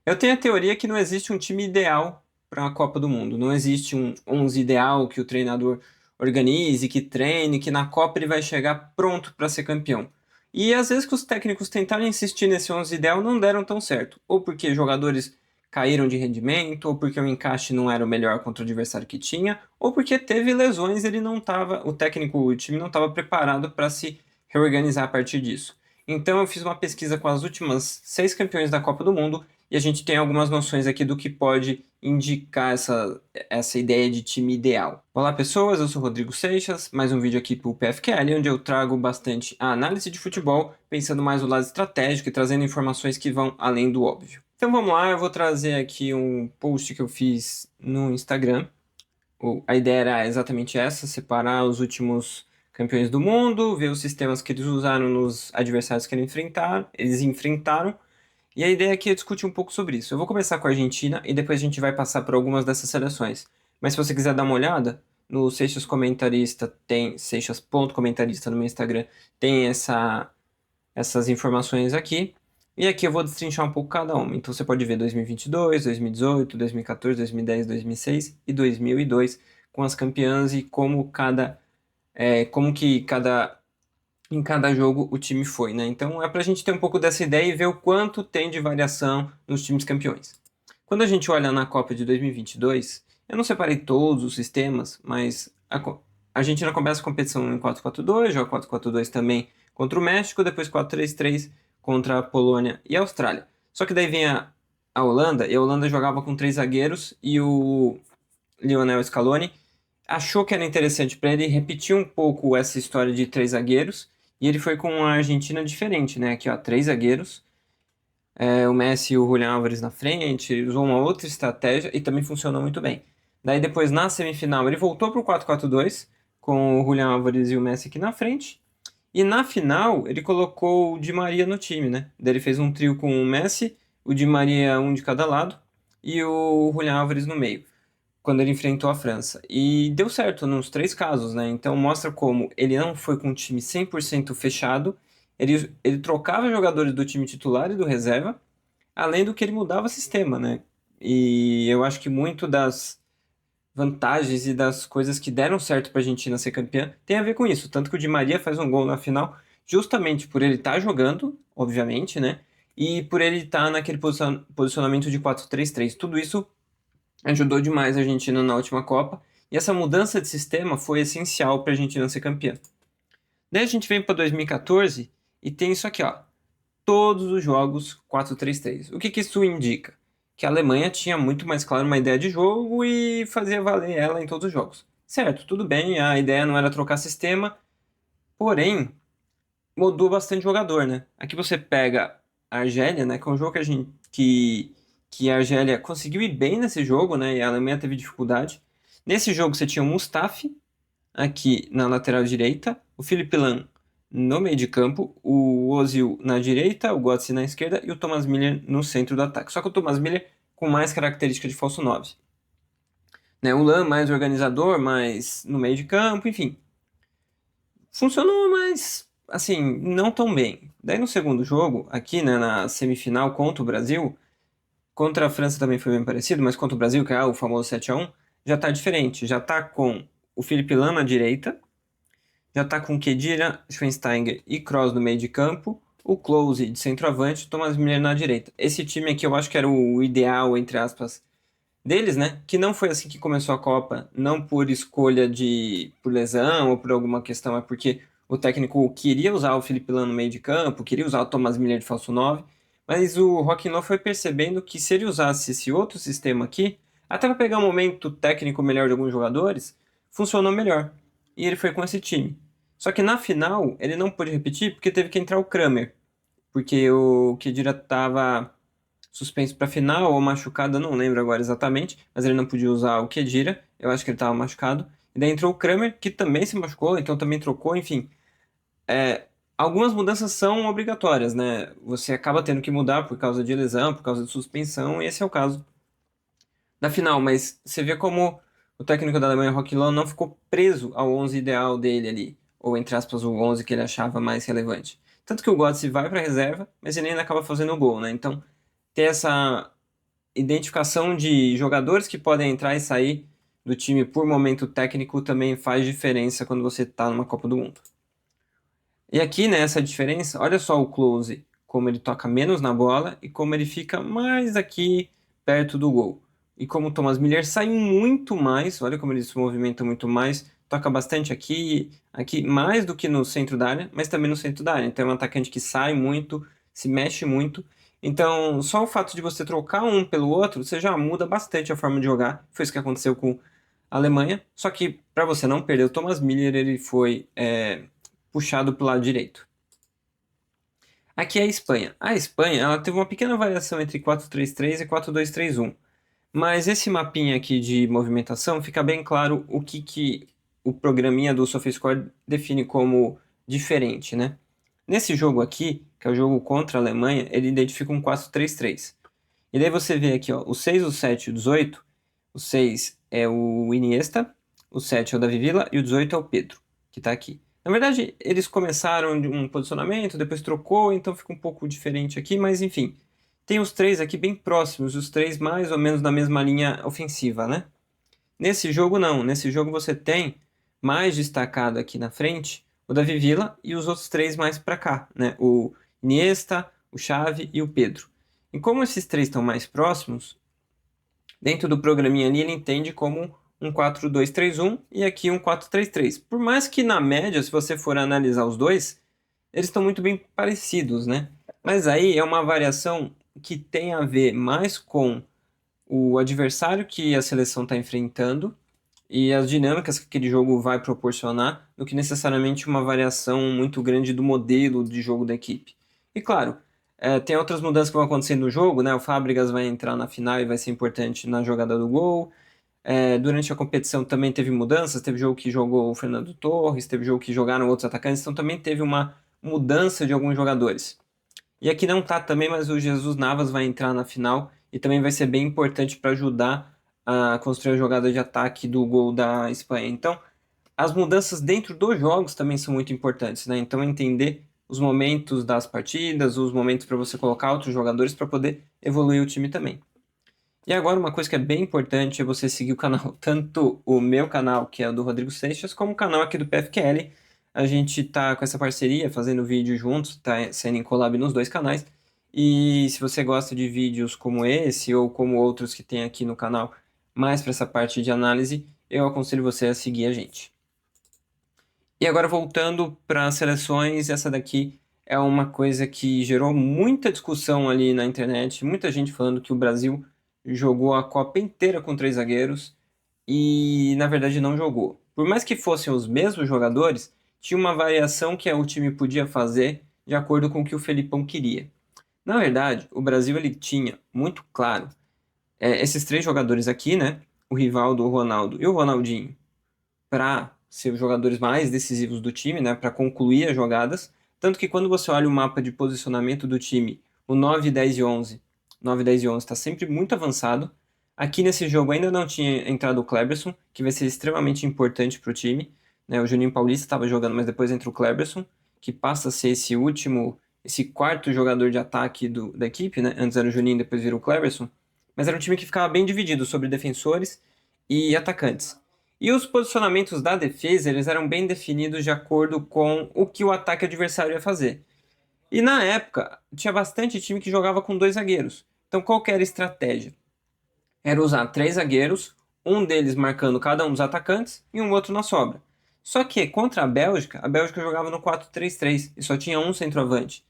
Eu tenho a teoria que não existe um time ideal para a Copa do Mundo. Não existe um 11 ideal que o treinador organize, que treine, que na Copa ele vai chegar pronto para ser campeão. E às vezes que os técnicos tentaram insistir nesse 11 ideal não deram tão certo. Ou porque jogadores caíram de rendimento, ou porque o encaixe não era o melhor contra o adversário que tinha, ou porque teve lesões, ele não estava, o técnico, o time não estava preparado para se reorganizar a partir disso. Então eu fiz uma pesquisa com as últimas 6 campeões da Copa do Mundo e a gente tem algumas noções aqui do que pode indicar essa ideia de time ideal. Olá pessoas, eu sou Rodrigo Seixas, mais um vídeo aqui para o PFQL, onde eu trago bastante a análise de futebol, pensando mais no lado estratégico e trazendo informações que vão além do óbvio. Então vamos lá, eu vou trazer aqui um post que eu fiz no Instagram. A ideia era exatamente essa, separar os últimos campeões do mundo, ver os sistemas que eles usaram nos adversários que eles enfrentaram, e a ideia aqui é discutir um pouco sobre isso. Eu vou começar com a Argentina e depois a gente vai passar por algumas dessas seleções. Mas se você quiser dar uma olhada, no Seixas Comentarista tem, Seixas.comentarista no meu Instagram, tem essas informações aqui. E aqui eu vou destrinchar um pouco cada uma. Então você pode ver 2022, 2018, 2014, 2010, 2006 e 2002 com as campeãs e como que em cada jogo o time foi, né? Então é para a gente ter um pouco dessa ideia e ver o quanto tem de variação nos times campeões. Quando a gente olha na Copa de 2022, eu não separei todos os sistemas, mas a Argentina começa a competição em 4-4-2, joga 4-4-2 também contra o México, depois 4-3-3 contra a Polônia e a Austrália. Só que daí vem a Holanda, e a Holanda jogava com 3 zagueiros e o Lionel Scaloni achou que era interessante para ele repetir um pouco essa história de 3 zagueiros, e ele foi com uma Argentina diferente, né? Aqui, ó, 3 zagueiros, o Messi e o Julián Álvares na frente, ele usou uma outra estratégia e também funcionou muito bem. Daí depois, na semifinal, ele voltou para o 4-4-2, com o Julián Álvares e o Messi aqui na frente, e na final, ele colocou o Di Maria no time, né? Daí ele fez um trio com o Messi, o Di Maria um de cada lado, e o Julián Álvares no meio quando ele enfrentou a França. E deu certo nos 3 casos, né? Então mostra como ele não foi com um time 100% fechado, ele trocava jogadores do time titular e do reserva, além do que ele mudava sistema, né? E eu acho que muito das vantagens e das coisas que deram certo para a Argentina ser campeã tem a ver com isso. Tanto que o Di Maria faz um gol na final, justamente por ele estar jogando, obviamente, né? E por ele estar naquele posicionamento de 4-3-3. Tudo isso ajudou demais a Argentina na última Copa, e essa mudança de sistema foi essencial para a Argentina ser campeã. Daí a gente vem para 2014 e tem isso aqui, ó, todos os jogos 4-3-3. O que que isso indica? Que a Alemanha tinha muito mais claro uma ideia de jogo e fazia valer ela em todos os jogos. Certo, tudo bem, a ideia não era trocar sistema, porém mudou bastante jogador, né? Aqui você pega a Argélia, né, que é um jogo que a Argélia conseguiu ir bem nesse jogo, né, e a Alemanha teve dificuldade. Nesse jogo você tinha o Mustafi aqui na lateral direita, o Philipp Lahm no meio de campo, o Ozil na direita, o Götze na esquerda e o Thomas Müller no centro do ataque. Só que o Thomas Müller com mais característica de falso 9. Né, o Lahm mais organizador, mais no meio de campo, enfim. Funcionou, mas assim, não tão bem. Daí no segundo jogo, aqui, né, na semifinal contra o Brasil, contra a França também foi bem parecido, mas contra o Brasil, que é o famoso 7-1, já tá diferente. Já tá com o Felipe Lan na direita, já tá com Khedira, Schweinsteiger e Kroos no meio de campo, o Klose de centroavante, o Thomas Müller na direita. Esse time aqui eu acho que era o ideal, entre aspas, deles, né? Que não foi assim que começou a Copa, não por escolha por lesão ou por alguma questão, é porque o técnico queria usar o Felipe Lan no meio de campo, queria usar o Thomas Müller de falso 9, mas o Joaquim Löw foi percebendo que se ele usasse esse outro sistema aqui, até para pegar um momento técnico melhor de alguns jogadores, funcionou melhor. E ele foi com esse time. Só que na final, ele não pôde repetir porque teve que entrar o Kramer, porque o Khedira estava suspenso para final ou machucado, eu não lembro agora exatamente, mas ele não podia usar o Khedira, eu acho que ele estava machucado. E daí entrou o Kramer, que também se machucou, então também trocou, enfim. Algumas mudanças são obrigatórias, né? Você acaba tendo que mudar por causa de lesão, por causa de suspensão, e esse é o caso da final, mas você vê como o técnico da Alemanha, Joachim Löw, não ficou preso ao 11 ideal dele ali, ou entre aspas, o 11 que ele achava mais relevante. Tanto que o Götze vai para a reserva, mas ele ainda acaba fazendo o gol, né? Então, ter essa identificação de jogadores que podem entrar e sair do time por momento técnico também faz diferença quando você está numa Copa do Mundo. E aqui, né, essa diferença, olha só o Klose, como ele toca menos na bola e como ele fica mais aqui perto do gol. E como o Thomas Müller sai muito mais, olha como ele se movimenta muito mais, toca bastante aqui, aqui mais do que no centro da área, mas também no centro da área. Então é um atacante que sai muito, se mexe muito. Então, só o fato de você trocar um pelo outro, você já muda bastante a forma de jogar. Foi isso que aconteceu com a Alemanha. Só que, para você não perder o Thomas Müller, ele foi puxado para o lado direito. Aqui é a Espanha. A Espanha ela teve uma pequena variação entre 4-3-3 e 4-2-3-1. Mas esse mapinha aqui de movimentação fica bem claro o que o programinha do SofaScore define como diferente, né? Nesse jogo aqui, que é o jogo contra a Alemanha, ele identifica um 4-3-3. E daí você vê aqui, ó, o 6, o 7 e o 18. O 6 é o Iniesta, o 7 é o Davi Villa e o 18 é o Pedro, que está aqui. Na verdade, eles começaram de um posicionamento, depois trocou, então fica um pouco diferente aqui, mas enfim. Tem os três aqui bem próximos, os três mais ou menos na mesma linha ofensiva, né? Nesse jogo não, nesse jogo você tem mais destacado aqui na frente o Davi Villa e os outros três mais para cá, né? O Iniesta, o Xavi e o Pedro. E como esses três estão mais próximos, dentro do programinha ali ele entende como um 4-2-3-1 e aqui um 4-3-3. Por mais que na média, se você for analisar os dois, eles estão muito bem parecidos, né? Mas aí é uma variação que tem a ver mais com o adversário que a seleção está enfrentando e as dinâmicas que aquele jogo vai proporcionar, do que necessariamente uma variação muito grande do modelo de jogo da equipe. E claro, tem outras mudanças que vão acontecer no jogo, né? O Fábricas vai entrar na final e vai ser importante na jogada do gol. Durante a competição também teve mudanças, teve jogo que jogou o Fernando Torres, teve jogo que jogaram outros atacantes, então também teve uma mudança de alguns jogadores. E aqui não tá também, mas o Jesus Navas vai entrar na final e também vai ser bem importante para ajudar a construir a jogada de ataque do gol da Espanha. Então, as mudanças dentro dos jogos também são muito importantes, né? Então, entender os momentos das partidas, os momentos para você colocar outros jogadores para poder evoluir o time também. E agora, uma coisa que é bem importante é você seguir o canal, tanto o meu canal, que é o do Rodrigo Seixas, como o canal aqui do PFQL. A gente tá com essa parceria, fazendo vídeo juntos, tá saindo em collab nos dois canais. E se você gosta de vídeos como esse, ou como outros que tem aqui no canal, mais para essa parte de análise, eu aconselho você a seguir a gente. E agora voltando para as seleções, essa daqui é uma coisa que gerou muita discussão ali na internet, muita gente falando que o Brasil jogou a Copa inteira com três zagueiros e na verdade não jogou. Por mais que fossem os mesmos jogadores, tinha uma variação que o time podia fazer de acordo com o que o Felipão queria. Na verdade, o Brasil ele tinha muito claro esses três jogadores aqui, né? O Rivaldo, o Ronaldo e o Ronaldinho, para ser os jogadores mais decisivos do time, né, para concluir as jogadas. Tanto que quando você olha o mapa de posicionamento do time, o 9, 10 e 11, 9, 10 e 11 está sempre muito avançado. Aqui nesse jogo ainda não tinha entrado o Kleberson, que vai ser extremamente importante para o time. Né? O Juninho Paulista estava jogando, mas depois entra o Kleberson, que passa a ser esse quarto jogador de ataque da equipe. Né? Antes era o Juninho, depois virou o Kleberson. Mas era um time que ficava bem dividido sobre defensores e atacantes. E os posicionamentos da defesa, eles eram bem definidos de acordo com o que o ataque adversário ia fazer. E na época, tinha bastante time que jogava com dois zagueiros. Então, qual que era a estratégia? Era usar três zagueiros, um deles marcando cada um dos atacantes e um outro na sobra. Só que contra a Bélgica jogava no 4-3-3 e só tinha um centroavante.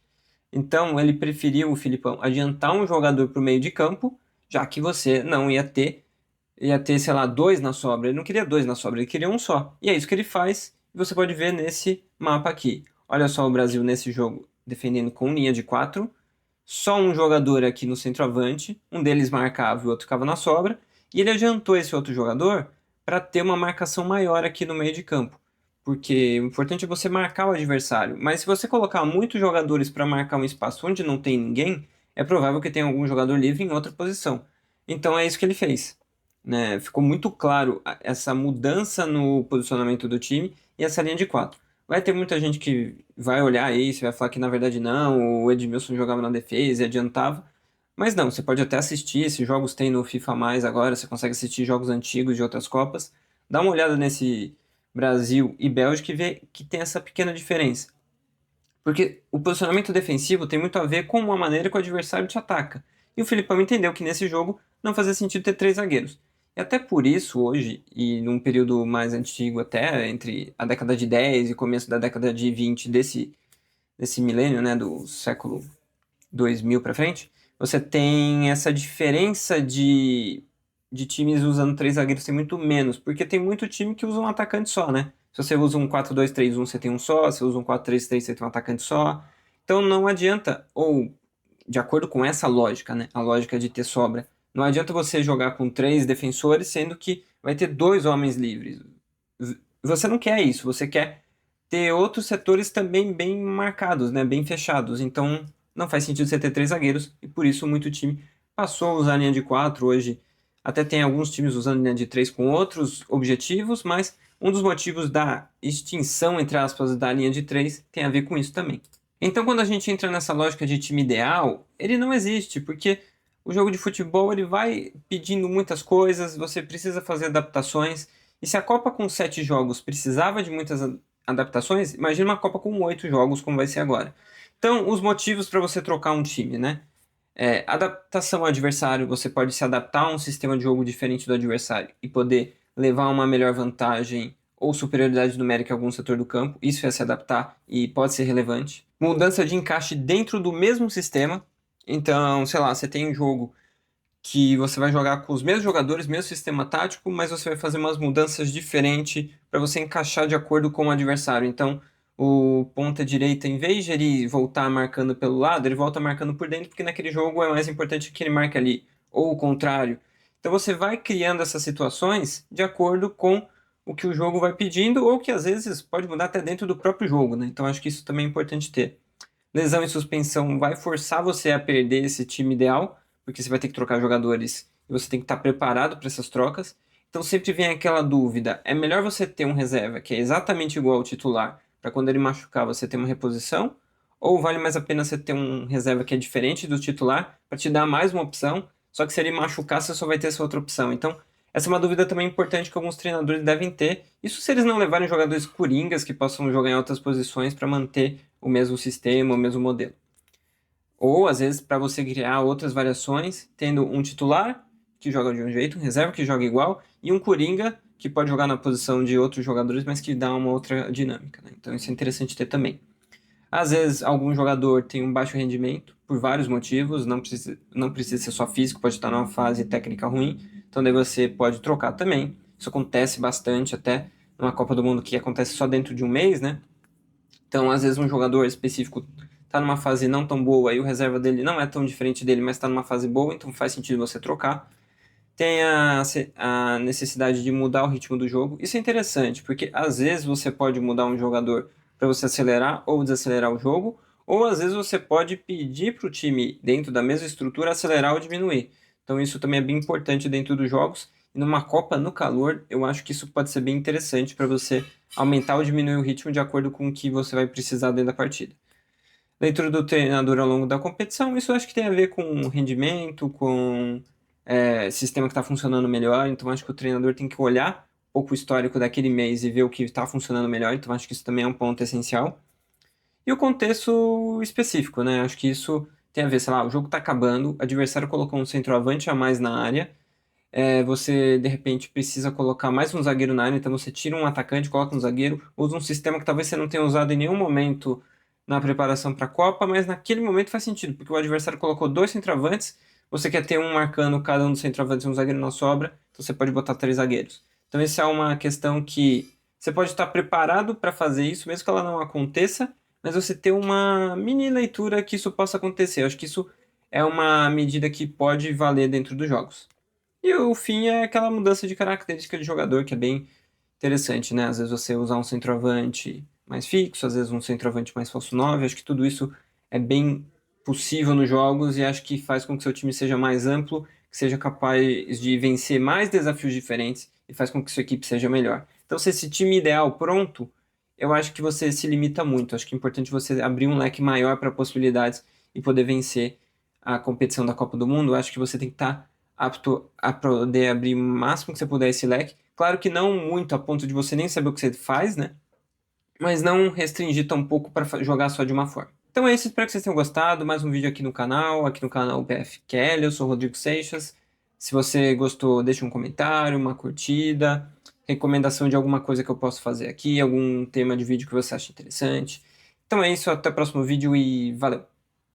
Então, ele preferiu, o Filipão, adiantar um jogador para o meio de campo, já que você não ia ter, sei lá, dois na sobra. Ele não queria dois na sobra, ele queria um só. E é isso que ele faz, e você pode ver nesse mapa aqui. Olha só o Brasil nesse jogo defendendo com linha de quatro, só um jogador aqui no centroavante, um deles marcava e o outro ficava na sobra, e ele adiantou esse outro jogador para ter uma marcação maior aqui no meio de campo. Porque o importante é você marcar o adversário, mas se você colocar muitos jogadores para marcar um espaço onde não tem ninguém, é provável que tenha algum jogador livre em outra posição. Então é isso que ele fez, né? Ficou muito claro essa mudança no posicionamento do time e essa linha de quatro. Vai ter muita gente que vai olhar isso e vai falar que na verdade não, o Edmilson jogava na defesa e adiantava, Mas não, você pode até assistir, esses jogos tem no FIFA Mais agora, você consegue assistir jogos antigos de outras Copas. Dá uma olhada nesse Brasil e Bélgica e vê que tem essa pequena diferença. Porque o posicionamento defensivo tem muito a ver com a maneira que o adversário te ataca. E o Filipão entendeu que nesse jogo não fazia sentido ter três zagueiros. E até por isso, hoje, e num período mais antigo até, entre a década de 10 e começo da década de 20 desse milênio, né, do século 2000 para frente, você tem essa diferença de times usando três zagueiros tem muito menos, porque tem muito time que usa um atacante só, né? Se você usa um 4-2-3-1, você tem um só, se você usa um 4-3-3, você tem um atacante só. Então não adianta, ou de acordo com essa lógica, né? A lógica de ter sobra, não adianta você jogar com três defensores, sendo que vai ter dois homens livres. Você não quer isso, você quer ter outros setores também bem marcados, né? Bem fechados. Então não faz sentido você ter três zagueiros, e por isso muito time passou a usar a linha de quatro hoje. Até tem alguns times usando linha de três com outros objetivos, mas um dos motivos da extinção, entre aspas, da linha de três tem a ver com isso também. Então, quando a gente entra nessa lógica de time ideal, ele não existe, porque o jogo de futebol ele vai pedindo muitas coisas, você precisa fazer adaptações, e se a Copa com 7 jogos precisava de muitas adaptações, imagina uma Copa com 8 jogos, como vai ser agora. Então, os motivos para você trocar um time, né? Adaptação ao adversário, você pode se adaptar a um sistema de jogo diferente do adversário e poder levar uma melhor vantagem ou superioridade numérica em algum setor do campo. Isso é se adaptar e pode ser relevante. Mudança de encaixe dentro do mesmo sistema. Então, sei lá, você tem um jogo que você vai jogar com os mesmos jogadores, mesmo sistema tático, mas você vai fazer umas mudanças diferentes para você encaixar de acordo com o adversário. Então, o ponta direita, em vez de ele voltar marcando pelo lado, ele volta marcando por dentro, porque naquele jogo é mais importante que ele marque ali, ou o contrário. Então você vai criando essas situações de acordo com o que o jogo vai pedindo, ou que às vezes pode mudar até dentro do próprio jogo, né? Então acho que isso também é importante ter. Lesão e suspensão vai forçar você a perder esse time ideal, porque você vai ter que trocar jogadores e você tem que estar preparado para essas trocas. Então sempre vem aquela dúvida: é melhor você ter um reserva que é exatamente igual ao titular, para quando ele machucar você ter uma reposição? Ou vale mais a pena você ter um reserva que é diferente do titular, para te dar mais uma opção, só que se ele machucar você só vai ter essa outra opção? Então, essa é uma dúvida também importante que alguns treinadores devem ter. Isso se eles não levarem jogadores coringas que possam jogar em outras posições para manter o mesmo sistema, o mesmo modelo. Ou, às vezes, para você criar outras variações, tendo um titular que joga de um jeito, um reserva que joga igual, e um coringa que pode jogar na posição de outros jogadores, mas que dá uma outra dinâmica, né? Então isso é interessante ter também. Às vezes, algum jogador tem um baixo rendimento, por vários motivos, não precisa ser só físico, pode estar numa fase técnica ruim, então daí você pode trocar também. Isso acontece bastante até numa Copa do Mundo que acontece só dentro de um mês, né? Então, às vezes, um jogador específico está numa fase não tão boa e o reserva dele não é tão diferente dele, mas está numa fase boa, então faz sentido você trocar. Tem a necessidade de mudar o ritmo do jogo. Isso é interessante, porque às vezes você pode mudar um jogador para você acelerar ou desacelerar o jogo, ou às vezes você pode pedir para o time, dentro da mesma estrutura, acelerar ou diminuir. Então, isso também é bem importante dentro dos jogos. E numa Copa no calor, eu acho que isso pode ser bem interessante para você aumentar ou diminuir o ritmo de acordo com o que você vai precisar dentro da partida. Leitura do treinador ao longo da competição, isso eu acho que tem a ver com rendimento, com sistema que está funcionando melhor. Então acho que o treinador tem que olhar um pouco o histórico daquele mês e ver o que está funcionando melhor. Então acho que isso também é um ponto essencial. E o contexto específico, né? Acho que isso tem a ver, sei lá, o jogo está acabando, o adversário colocou um centroavante a mais na área, você de repente precisa colocar mais um zagueiro na área, então você tira um atacante, coloca um zagueiro, usa um sistema que talvez você não tenha usado em nenhum momento na preparação para a Copa, mas naquele momento faz sentido, porque o adversário colocou dois centroavantes, você quer ter um marcando cada um dos centroavantes e um zagueiro na sobra, então você pode botar três zagueiros. Então essa é uma questão que você pode estar preparado para fazer isso, mesmo que ela não aconteça, mas você ter uma mini leitura que isso possa acontecer. Eu acho que isso é uma medida que pode valer dentro dos jogos. E o fim é aquela mudança de característica de jogador que é bem interessante, né? Às vezes você usar um centroavante mais fixo, às vezes um centroavante mais falso 9. Acho que tudo isso é bem possível nos jogos e acho que faz com que seu time seja mais amplo, que seja capaz de vencer mais desafios diferentes e faz com que sua equipe seja melhor. Então, se esse time ideal pronto, eu acho que você se limita muito. Acho que é importante você abrir um leque maior para possibilidades e poder vencer a competição da Copa do Mundo, eu acho que você tem que estar apto a poder abrir o máximo que você puder esse leque. Claro que não muito a ponto de você nem saber o que você faz, né? Mas não restringir tão pouco para jogar só de uma forma. Então é isso, espero que vocês tenham gostado. Mais um vídeo aqui no canal BFQL. Eu sou o Rodrigo Seixas. Se você gostou, deixa um comentário, uma curtida, recomendação de alguma coisa que eu posso fazer aqui, algum tema de vídeo que você acha interessante. Então é isso, até o próximo vídeo e valeu!